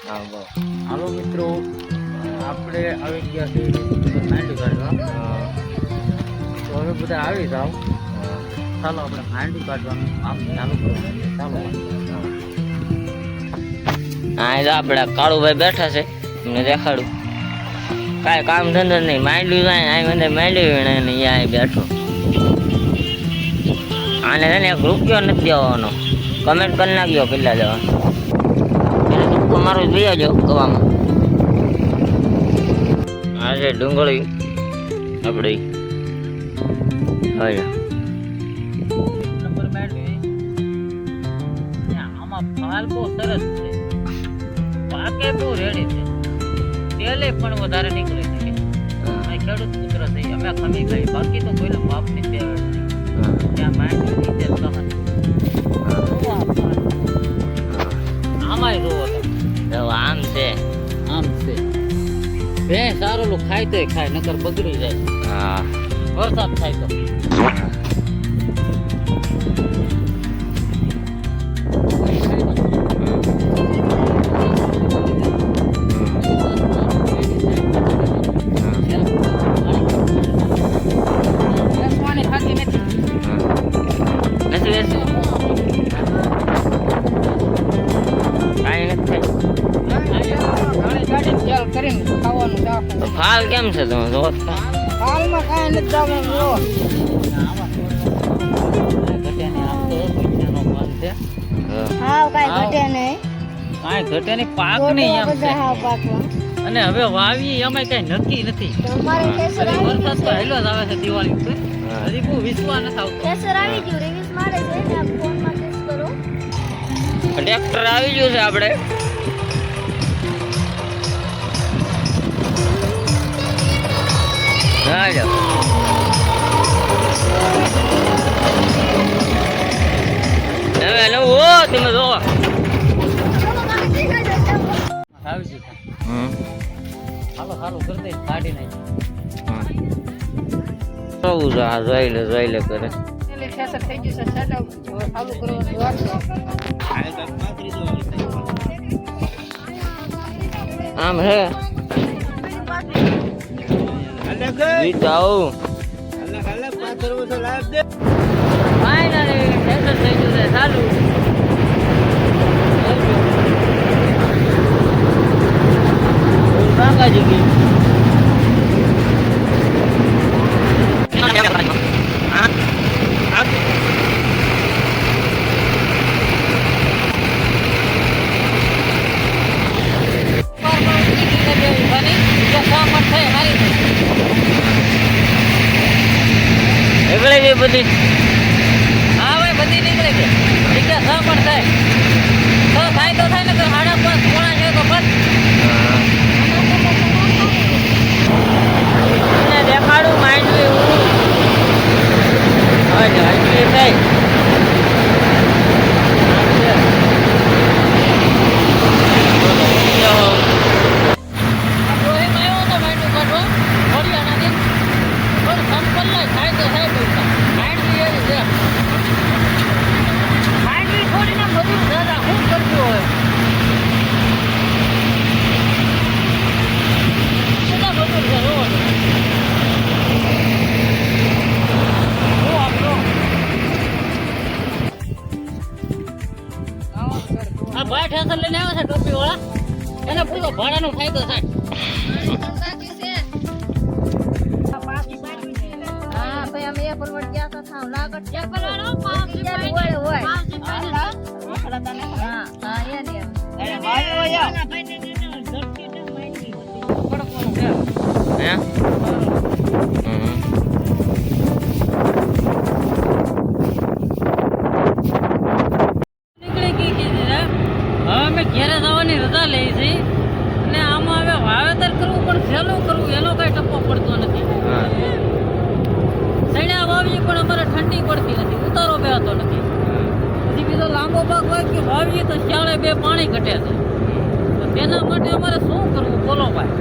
હા બસ. હાલો મિત્રો, આપણે આવી ગયા છીએ માંડવી કાઢવા. તો હવે બધા આવી જાઓ. ચાલો આપણે માંડવી કાઢવાનું કામ ચાલુ કરવાનું છે. ચાલો હા તો આપણે કાળુભાઈ બેઠા છે, તમને દેખાડું. કાંઈ કામ ધંધો નહીં, માંડવી જાય અહીં મને માંડવી વીણે ને અહીંયા બેઠો. આને છે ને એક રૂપિયો નથી દેવાનો. કમેન્ટ કરી નાખ્યો કેટલા દેવા. એટલે રૂપિયો મારો જોઈ આવજો ગવામાં. આ છે ડુંગળી આપણી. હવે નંબર માંડવી આમાં ફાલ બહુ સરસ છે, પાકે બહુ રેડી છે, તેલે પણ વધારે નીકળે છે. ખેડૂત પુત્ર થઈ અમે ખમી ગઈ, બાકી તો કોઈને બાપ ની સેવા ત્યાં માંડવી નીચે આમાંય રોવો તો આમ છે. આમ છે. ભે સારું ખાય તો ખાય, નકર બગડી જાય. હા વરસાદ થાય તો ફાલ કેમ છે તમે જો? હાલમાં કાંઈ નથી જવાનું લો. હાવ કાંઈ ઘટે નહીં. કાંઈ ઘટે નહીં, પાક નહીં એમ છે. અને હવે વાવી એમાં કઈ નક્કી નથી. તમારે કેસર આવી વરસાદ તો હેલો જ આવે છે દિવાળી ઉપર. હજી બહુ વિશ્વાસ નથી આવતો. કેસર આવી ગયું, રિવીઝ મારે છે ને આપ ફોનમાં ટેસ્ટ કરો. ટ્રેક્ટર આવી ગયું છે આપણે. હાલો હવે નવો તમે જો આવી ગયું. હાલો હાલો કરી દે, કાઢી નાખી. જોઈ લે કરે. એટલે કેસર થઈ ગયું છે, સેટઅપ હવે ચાલુ કરવાનું વાર છે. આમ હે જાઓ ફાઈનલી ટેન્શન થઈ ગયું છે ચાલુ. કાકાજી ગઈ નીકળે ગઈ બધી. હા ભાઈ બધી નીકળે છે. જગ્યા 6 પણ થાય. 6 થાય તો થાય, ને 5.5 પોણા છે તો બસ. દેખાડું માંડવી હું હજી થઈ. ભાઈ ઠેસર લઈને આવ્યા છે ટોપી વાળા, એને પૂરો ભાડાનો ફાયદો થાય. હા ભાઈ અમે એ પરવડ ગયા હતા, થાવ લાગત જે પરવાડો હોય હોય. હા હા એ ને અરે ભાઈ ઓયા હે અમે ઘેરે જવાની રજા લઈ છે, અને આમાં હવે વાવેતર કરવું પણ સહેલું કરવું એનો કઈ ટપ્પો પડતો નથી. સણ્યા વાવીએ પણ અમારે ઠંડી પડતી નથી, ઉતારો બેહતો નથી. પછી બીજો લાંબો પાક હોય કે વાવીએ તો શિયાળે 2 પાણી ઘટે છે. તો તેના માટે અમારે શું કરવું બોલો ભાઈ?